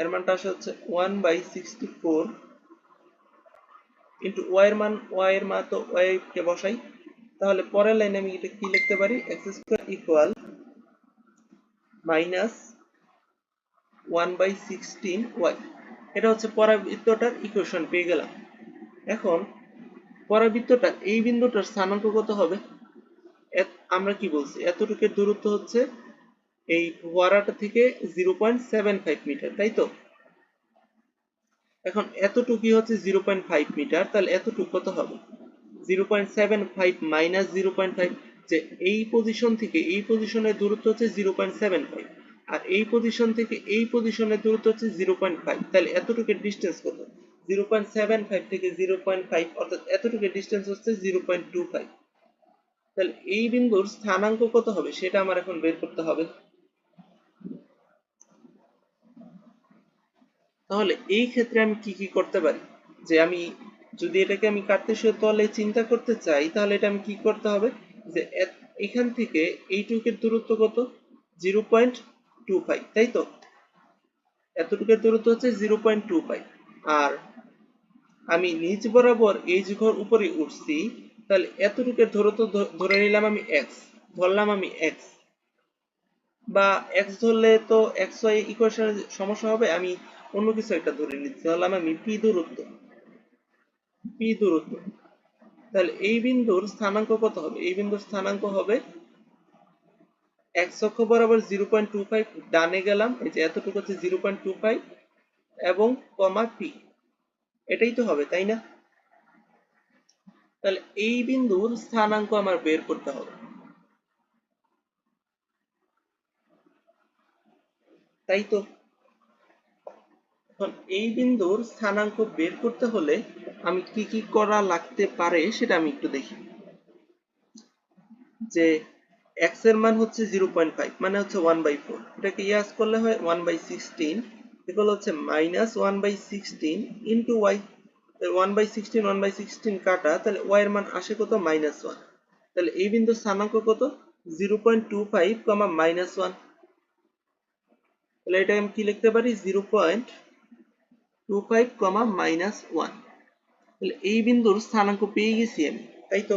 এর মানটা আসে হচ্ছে 1/64 ইন্টু ওয়াই এর মান, ওয়াই এর মান তো ওয়াই কে বসাই, তাহলে পরের লাইনে আমি এটা কি লিখতে পারি, x square equal minus 1/16y। এটা হচ্ছে পরাবৃত্তটার ইকুয়েশন পেয়ে গেলাম। এখন পরাবৃত্তটার এই বিন্দুটার স্থানাঙ্ক কত হবে, আমরা কি বলছি এতটুকুর দূরত্ব হচ্ছে এই ফোয়ারাটা থেকে 0.75 মিটার, তাই তো। এখন এতটুকুই হচ্ছে 0.5 মিটার, তাহলে এতটুকু কত হবে 0.75 মাইনাস 0.5, যে এই পজিশন থেকে এই পজিশনের দূরত্ব হচ্ছে 0.75 আর এই পজিশন থেকে এই পজিশনের দূরত্ব হচ্ছে 0.5, তাহলে এতটুকুর ডিসটেন্স কত 0.75 থেকে 0.5, অর্থাৎ এতটুকুর ডিসটেন্স হচ্ছে 0.25। তাহলে এই বিন্দুর স্থানাঙ্ক কত হবে সেটা আমার এখন বের করতে হবে। তাহলে এই ক্ষেত্রে আমি কি কি করতে পারি, যে আমি যদি এটাকে আমি কার্তেশীয় তলে চিন্তা করতে চাই তাহলে এটা আমি কি করতে হবে, যে এখান থেকে এইটুকের দূরত্ব কত 0.25, তাই তো। এতটুকুর দূরত্ব হচ্ছে 0.25 আর আমি নিচ বরাবর এই ঘর উপরে উঠছি, তাহলে এতটুকুর দূরত্ব ধরে নিলাম আমি এক্স, ধরলাম আমি এক্স, বা এক্স ধরলে তো এক্স ওয়াই ইকুয়েশনের সমস্যা হবে, আমি অন্য কিছু একটা ধরে নিচ্ছি, ধরলাম আমি পি দূরত্ব। তাহলে এই বিন্দুর স্থানাঙ্ক কত হবে, এই বিন্দুর স্থানাঙ্ক হবে এক্স অক্ষ বরাবর 0.25, ডানে গেলাম, এই যে এতটুকু হচ্ছে 0.25 এবং কমা পি, এটাই তো হবে তাই না। তাহলে এই বিন্দুর স্থানাঙ্ক আমার বের করতে হবে, তাই তো। এখন এই বিন্দুর স্থানাঙ্ক বের করতে হলে আমি কি কি করা লাগতে পারে সেটা আমি একটু দেখি। যে x এর মান হচ্ছে 0.5 মানে হচ্ছে 1/4, এটাকে ইয়াস করলে হয় 1/16, এগুলো হচ্ছে মাইনাস 1/16 ইন্টু y। 1/16 1/16 কাটা, তাহলে y এর মান আসে কত -1। তাহলে এই বিন্দুর স্থানাঙ্ক কত 0.25, -1। তাহলে এটা আমি কি লিখতে পারি 0.25, -1। তাহলে এই বিন্দুর স্থানাঙ্ক পেয়ে গেছি আমি, তাই তো।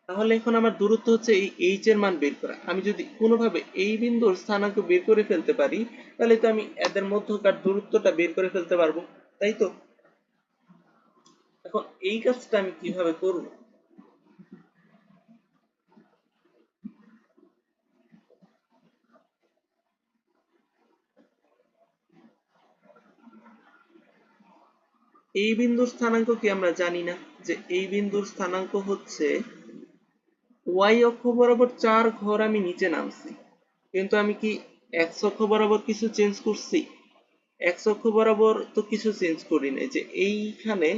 তাহলে এখন আমার দূরত্ব হচ্ছে এই এইচ এর মান বের করা। আমি যদি কোনোভাবে এই বিন্দুর স্থানাঙ্ক বের করে ফেলতে পারি তাহলে তো আমি এদের মধ্যকার দূরত্বটা বের করে ফেলতে পারবো, তাই তো। এখন এই কাজটা আমি কিভাবে করব, এই বিন্দুর স্থানাঙ্ক কি আমরা জানি না, যে এই বিন্দুর স্থানাঙ্ক হচ্ছে y অক্ষ বরাবর 4 ঘর আমি নিচে নামছি, কিন্তু আমি কি x অক্ষ বরাবর কিছু চেঞ্জ করছি, x অক্ষ বরাবর তো কিছু চেঞ্জ করি নাই, যে এইখানে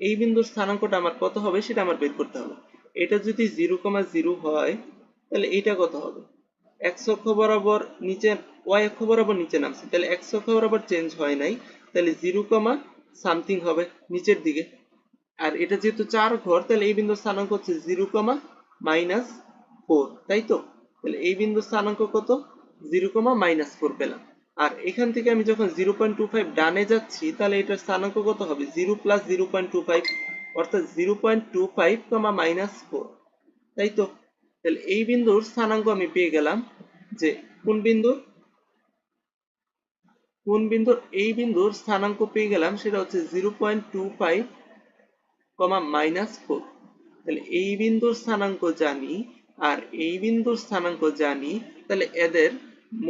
এই বিন্দুর স্থানাঙ্কটা আমার কত হবে সেটা আমার বের করতে হবে। এটা যদি 0,0 হয় তাহলে এটা কত হবে, x অক্ষ বরাবর নিচে, y অক্ষ বরাবর নিচে নামছে, তাহলে x অক্ষ বরাবর চেঞ্জ হয় নাই, তাহলে 0, সামথিং হবে নিচের দিকে। আর এটা যেহেতু 4 ঘর, তাহলে এই বিন্দুর স্থানাঙ্ক হচ্ছে 0, তাই তো। তাহলে এই বিন্দুর স্থানাঙ্ক কত 0, -4 পেলাম। আর এখান থেকে আমি যখন 0.25 ডানে যাচ্ছি তাহলে এটার স্থানাঙ্ক কত হবে 0 + 0.25, অর্থাৎ 0.25, -4, তাই তো। তাহলে এই বিন্দুর স্থানাঙ্ক আমি পেয়ে গেলাম, যে কোন বিন্দুর এই বিন্দুর স্থানাঙ্ক পেয়ে গেলাম সেটা হচ্ছে 0.25, -4। তাহলে এই বিন্দুর স্থানাঙ্ক জানি আর এই বিন্দুর স্থানাঙ্ক জানি, তাহলে এদের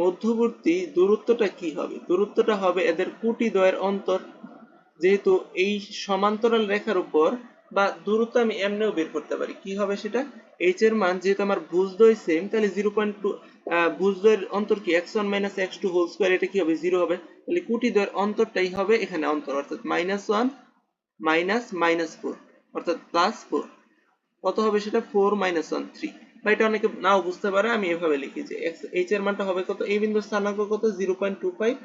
মধ্যবর্তী দূরত্বটা কি হবে, দূরত্বটা হবে এদের কুটিদ্বয়ের অন্তর। যেহেতু এই সমান্তরাল রেখার উপর, বা দূরত্ব আমি এমনিও বের করতে পারি, কি হবে সেটা h এর মান, যেহেতু আমার ভুজদ্বয় সেম, তাহলে 0.2, ভুজদ্বয়ের অন্তর কি x1 - x2 হোল স্কয়ার, এটা কি হবে 0 হবে, তাহলে কুটিদ্বয়ের অন্তরটাই হবে এখানে অন্তর, অর্থাৎ -1 -4, অর্থাৎ +4। কত হবে সেটা 4 - 1 3, বা এটা অনেকে নাও বুঝতে পারে, আমি এভাবে লিখি যে h এর মানটা হবে কত, এই বিন্দুর স্থানাঙ্ক কত 0.25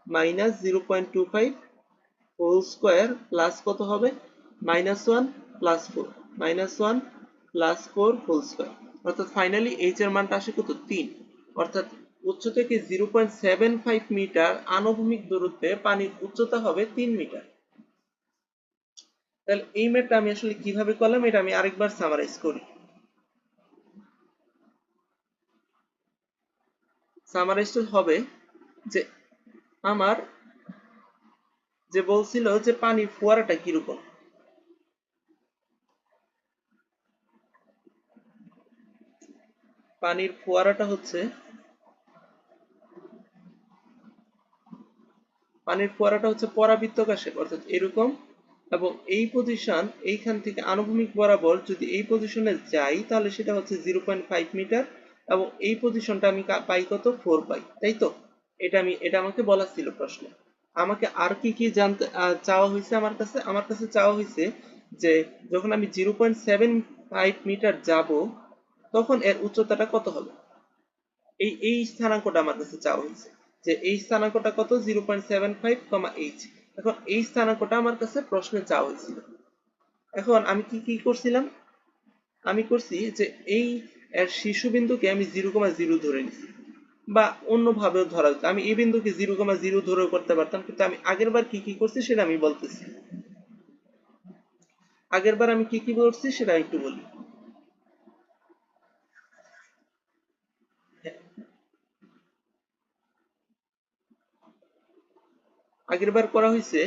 -0.25 হোল স্কয়ার প্লাস কত হবে -1 + 4, -1 + 4 হোল স্কয়ার, অর্থাৎ ফাইনালি h এর মানটা আসে কত 3। অর্থাৎ উচ্চ থেকে 0.75 মিটার আনুভূমিক দূরত্বে পানির উচ্চতা হবে 3 মিটার। তাহলে এই ম্যাথটা আমি আসলে কিভাবে করলাম এটা আমি আরেকবার সামারাইজ করি। সামারাইজটা হবে যে আমার যে বলছিল যে পানির ফোয়ারাটা কিরকম, পানির ফোয়ারাটা হচ্ছে পরাবৃত্তাকাশে অর্থাৎ এরকম, এবং এই পজিশন এইখান থেকে আনুভূমিক বরাবর যদি এই পজিশনে যাই তাহলে সেটা হচ্ছে 0.5 মিটার, এবং এই পজিশনটা আমি পাই কত 4 পাই, তাই তো? এটা আমাকে বলা ছিল প্রশ্নে। আমাকে আর কি কি জানতে চাওয়া হয়েছে, আমার কাছে চাওয়া হয়েছে যে যখন আমি 0.75 মিটার যাব তখন এর উচ্চতাটা কত হবে। এই স্থানাঙ্কটা আমার কাছে চাওয়া হয়েছে যে এই স্থানাঙ্কটা কত 0.75, এখন এই স্থানাঙ্কটা আমার কাছে প্রশ্নে চাওয়া হয়েছিল। এখন আমি কি কি করছিলাম, আমি করছি যে এই এর শীর্ষবিন্দুকে আমি 0,0 ধরে নিছি, বা অন্যভাবেও ধরা হতো, আমি এই বিন্দুকে 0,0 ধরেও করতে পারতাম, কিন্তু আমি আগের বার কি কি করছি সেটা আমি বলতেছি। আগের বার আমি কি কি করছি সেটা একটু বলি। আগের বার করা হয়েছে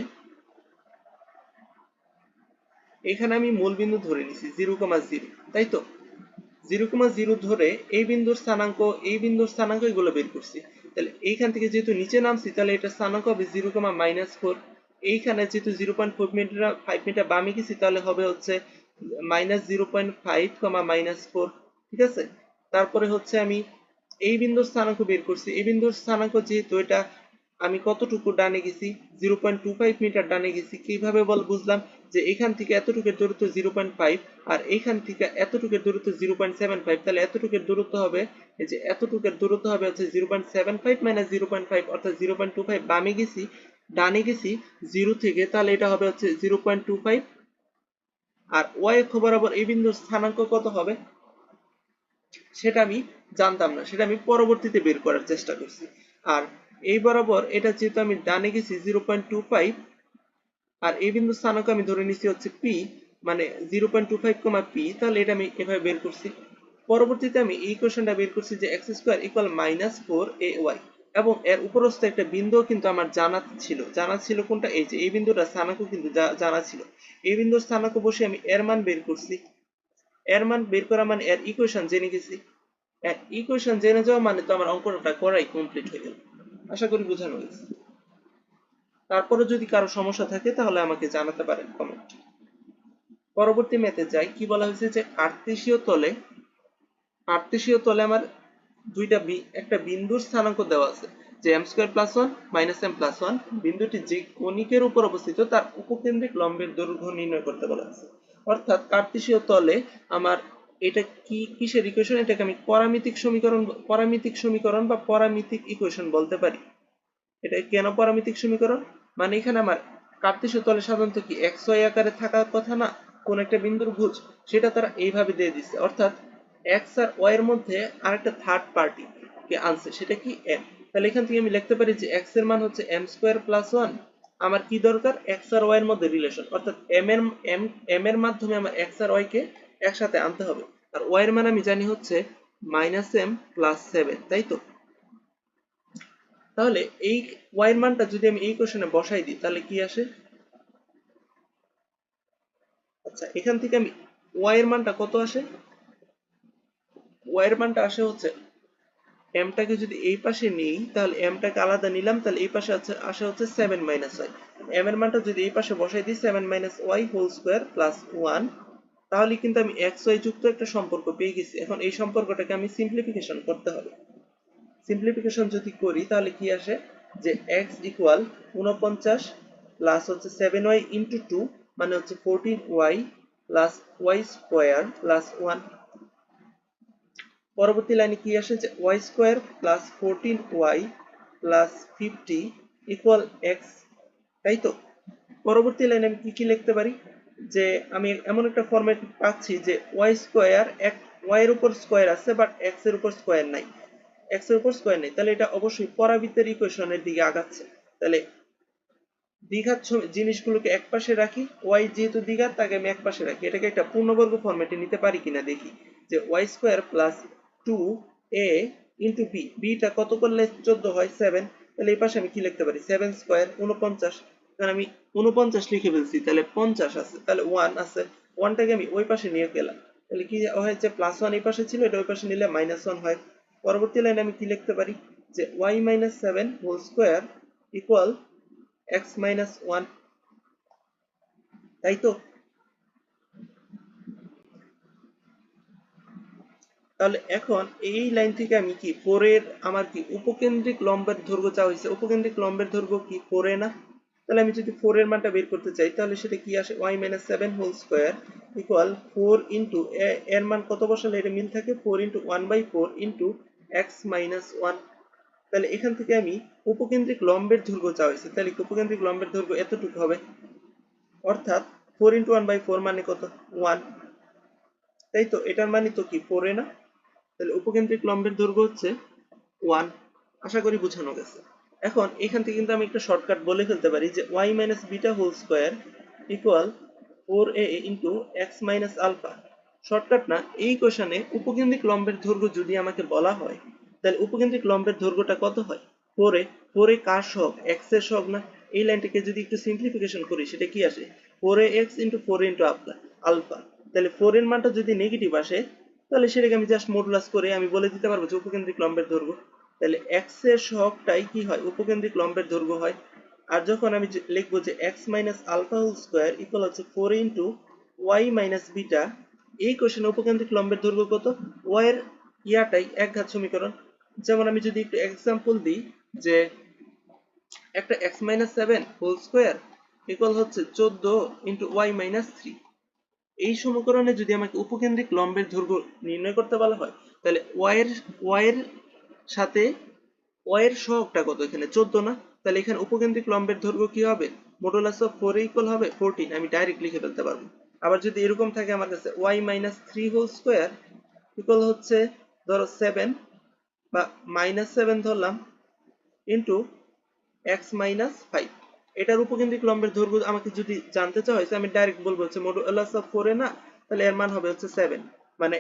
এখানে আমি মূল বিন্দু ধরে নিছি 0,0, তাই তো? 0,0 ধরে এই বিন্দুর স্থানাঙ্ক, এই বিন্দুর স্থানাঙ্ক এগুলো বের করছি। তাহলে এইখান থেকে যেহেতু নিচে নামছি তাহলে এটা স্থানাঙ্ক হবে 0,-4। এইখানে যেহেতু 0.4 মিটার 5 মিটার বামে গেছি তাহলে হবে হচ্ছে -0.5, ঠিক আছে? তারপরে হচ্ছে আমি এই বিন্দুর স্থানাঙ্ক বের করছি। এই বিন্দুর স্থানাঙ্ক যেহেতু এটা আমি কতটুকু ডানে গেছি 0.25 মিটার ডানে গেছি, কিভাবে বুঝলাম যে এখান থেকে এতটুকুর দূরত্ব 0.5 আর এইখান থেকে এতটুকুর দূরত্ব 0.75, তাহলে এতটুকুর দূরত্ব হবে, এই যে এতটুকুর দূরত্ব হবে হচ্ছে 0.75 মাইনাস 0.5 অর্থাৎ 0.25 বামে গেছি, ডানে গেছি 0 থেকে, তাহলে এটা হবে হচ্ছে 0.25। আর ওয়াই অক্ষ বরাবর এই বিন্দুর স্থানাঙ্ক কত হবে সেটা আমি জানতাম না, সেটা আমি পরবর্তীতে বের করার চেষ্টা করছি। আর এই বরাবর এটা যেহেতু আমি ডানে গেছি 0.25, আর এই বিন্দু স্থানাঙ্ক আমি ধরে নিচ্ছি হচ্ছে পি, মানে 0.25 পি, তাহলে এটা আমি এভাবে বের করছি। পরবর্তীতে আমি এই ইকুয়েশনটা বের করছি যে এক্স স্কোয়ার ইকুয়াল -4ay, এবং এর উপরস্থ একটা বিন্দু কিন্তু আমার জানা ছিল কোনটা, এই যে এই বিন্দুটা স্থানাঙ্ক কিন্তু জানা ছিল। এই বিন্দুর স্থানাঙ্ক বসে আমি এর মান বের করছি। এর মান বের করা মানে এর ইকুয়েশন জেনে গেছি। এর ইকুয়েশন জেনে যাওয়া মানে তো আমার অঙ্কটা করাই কমপ্লিট হয়ে গেল। আশা করি বোঝানো হয়েছে। তারপরে যদি কারো সমস্যা থাকে তাহলে আমাকে জানাতে পারেন কমেন্ট। পরবর্তী ম্যাথে যাই, কি বলা হয়েছে যে কার্তেশীয় তলে আমার একটা বিন্দুর স্থানাঙ্ক দেওয়া আছে যে m²+1 - m+1, বিন্দুটি যে কণিকের উপর অবস্থিত তার উপকেন্দ্রিক লম্বের দৈর্ঘ্য নির্ণয় করতে বলা আছে। অর্থাৎ কার্তেশীয় তলে আমার এটা কি কিসের ইকুয়েশন, এটাকে আমি পরামিতিক সমীকরণ বা পরামিতিক ইকুয়েশন বলতে পারি। এটা কেন পরামিতিক সমীকরণ, মানে এখানে আমার কার্তেশীয় তলে সাধারণত কি এক্স ওয়াই আকারে থাকার কথা না কোন একটা বিন্দুর ভুজ, সেটা তারা এইভাবে দিয়ে দিচ্ছে, অর্থাৎ এক্স আর ওয়াই এর মধ্যে আরেকটা থার্ড পার্টি কে আনছে, সেটা কি এম। তাহলে এখান থেকে আমি লিখতে পারি যে এক্স এর মান হচ্ছে m²+1, আমার কি দরকার এক্স আর ওয়াই এর মধ্যে রিলেশন, অর্থাৎ এম এর মাধ্যমে আমার এক্স আর ওয়াই কে একসাথে আনতে হবে। আর ওয়াই এর মান আমি জানি হচ্ছে -m+7, তাই তো? তাহলে এই y এর মানটা যদি আমি এই কোশ্চেনে বসাই দিই তাহলে কি আসে, আচ্ছা এখান থেকে আমি y এর মানটা কত আসে, y এর মানটা আসে হচ্ছে m টাকে যদি এই পাশে নিই তাহলে m টাকে আলাদা নিলাম, তাহলে এই পাশে আসে হচ্ছে 7 - y, m এর মানটা যদি এই পাশে বসাই দিই 7 - y হোল স্কয়ার প্লাস 1, তাহলে কিন্তু আমি x y যুক্ত একটা সম্পর্ক পেয়ে গেছি। এখন এই সম্পর্কটাকে আমি সিম্পলিফিকেশন করতে হবে। সিম্পলিফিকেশন যদি করি তাহলে কি আসে যে x ইকুয়াল 49 প্লাস হচ্ছে 7y ইন্টু 2 মানে হচ্ছে 14y plus y square plus 1। পরবর্তী লাইনে কি আসে যে y square plus 14y plus 50 equal x, তাই তো? পরবর্তী লাইনে আমি কি কি লিখতে পারি যে আমি এমন একটা ফরম্যাট পাচ্ছি যে y স্কোয়ার y এর উপর স্কোয়ার আছে বাট x এর উপর স্কোয়ার নাই, x এর উপর স্কোয়ার নেই, তাহলে এটা অবশ্যই পরাবৃত্তের ইকুয়েশনের দিকে আগাচ্ছে। তাহলে দ্বিঘাত জিনিসগুলোকে একপাশে রাখি, ওয়াই যেহেতু দ্বিঘাত তাকে আমি একপাশে রাখি। এটাকে একটা পূর্ণবর্গ ফরম্যাটে নিতে পারি কিনা দেখি, যে Y square plus 2a into B, beta কত করলে 14 হয় 7, তাহলে এই পাশে আমি কি লিখতে পারি 7 স্কোয়ার 49, কারণ আমি 49 লিখে ফেলছি, তাহলে 50 আছে, তাহলে 1 আছে, 1টাকে আমি ওই পাশে নিয়ে গেলাম, তাহলে কি হয়েছে +1 এই পাশে ছিল, এটা ওই পাশে নিলে -1 হয়। পরবর্তী লাইনে আমি কি লিখতে পারি যে y - 7 whole square equal x - 1, তাই তো? তাহলে এখন এই লাইন থেকে আমি কি 4 এর আমার কি উপকেন্দ্রিক লম্বের দৈর্ঘ্য চাওয়া হয়েছে, উপকেন্দ্রিক লম্বের দৈর্ঘ্য কি 4 এ না? তাহলে আমি যদি 4 এর মানটা বের করতে চাই, তাহলে সেটা কি আসে y - 7 whole square equal 4 into এর মান কত বসালে এটা মিল থাকে 4 ইন্টু 1/4 ইন্টু x - 1। তাহলে এখান থেকে আমি উপকেন্দ্রিক লম্বের দৈর্ঘ্য চাওয়া হয়েছে, তাহলে উপকেন্দ্রিক লম্বের দৈর্ঘ্য এতটুকু হবে, অর্থাৎ 4 ইন্টু 1/4 মানে কত 1, তাই তো? এটার মানে তো কি 4 এ না? তাহলে উপকেন্দ্রিক লম্বের দৈর্ঘ্য হচ্ছে 1। আশা করি বোঝানো গেছে। এখন এখান থেকে কিন্তু আমি একটা শর্টকাট বলে ফেলতে পারি যে y - beta whole square equal 4a into x - alpha. Shortcut না, এই কোশ্চেনে উপকেন্দ্রিক লম্বের দৈর্ঘ্য যদি আমাকে বলা হয়, তাহলে উপকেন্দ্রিক লম্বের দৈর্ঘ্যটা কত হয় 4a। 4a কার সহগ, x এর সহগ না? এই লাইনটাকে যদি একটু সিম্পলিফিকেশন করি, সেটা কি আসে 4ax ইন্টু 4 ইন্টু আলফা। তাহলে 4 এর মানটা যদি নেগেটিভ আসে, তাহলে সেটাকে আমি জাস্ট মডুলাস করে আমি বলে দিতে পারবো যে উপকেন্দ্রিক লম্বের দৈর্ঘ্য। তাহলে x এর সহগটাই কি হয় উপকেন্দ্রিক লম্বের দৈর্ঘ্য হয়। আর যখন আমি লিখবো যে x - alpha whole square equal হচ্ছে 4 ইন্টু y - বিটা, এই কোশ্চেনে উপকেন্দ্রিক লম্বের দৈর্ঘ্য কত, y এর ইয়াটাই একঘাত সমীকরণ। যেমন আমি যদি একটু এক্সাম্পল দিই, যে একটা x - 7 হোল স্কোয়ার ইকুয়াল হচ্ছে 14 ইন্টু y - 3, এই সমীকরণে যদি আমাকে উপকেন্দ্রিক লম্বের দৈর্ঘ্য নির্ণয় করতে বলা হয়, তাহলে y এর সাথে y এর সহগটা কত, এখানে 14 না? তাহলে এখানে উপকেন্দ্রিক লম্বের দৈর্ঘ্য কি হবে, মডুলাস অফ 4 ইকুয়াল হবে 14, আমি ডাইরেক্ট লিখে ফেলতে পারবো। আবার যদি এরকম থাকে আমার কাছে y - 3 হোল স্কোয়ার ইকুয়াল হচ্ছে ধরো 7 বা -7 ধরলাম ইন্টু x - 5, এটার উপকেন্দ্রিক লম্বের দৈর্ঘ্য আমাকে যদি জানতে চাওয়া হয়েছে, আমি ডাইরেক্ট বলবো হচ্ছে মডুলাস অফ 4 এ না, তাহলে এর মান হবে হচ্ছে 7, মানে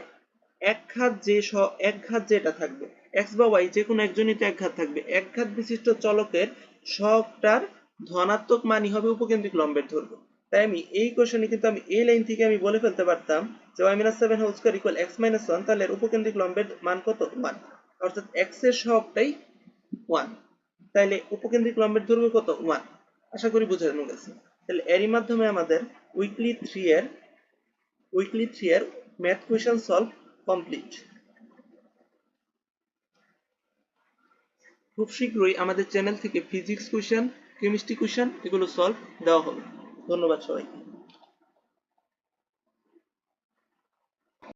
এক ঘাত যেটা থাকবে x বা y যে কোনো একজনই তো এক ঘাত থাকবে, এক ঘাত বিশিষ্ট চলকের সহগটার ধনাত্মক মানই হবে উপকেন্দ্রিক লম্বের দৈর্ঘ্য। তাই আমি এই কোশ্চেনে কিন্তু আমি এই লাইন থেকে আমি বলে ফেলতে পারতাম যে y - 7 whole square equal x - 1, তাহলে এর উপকেন্দ্রিক লম্বের মান কত 1, অর্থাৎ x এর সহগটাই 1, তাইলে উপকেন্দ্রিক লম্বের দৈর্ঘ্য কত 1। আশা করি বোঝানো গেছে। তাহলে এরই মাধ্যমে আমাদের উইকলি 3 এর ম্যাথ কোয়েশ্চন সলভ কমপ্লিট। খুব শীঘ্রই আমাদের চ্যানেল থেকে ফিজিক্স কোয়েশ্চেন, কেমিস্ট্রি কোয়েশ্চেন এগুলো সলভ দেওয়া হবে। ধন্যবাদ সবাইকে।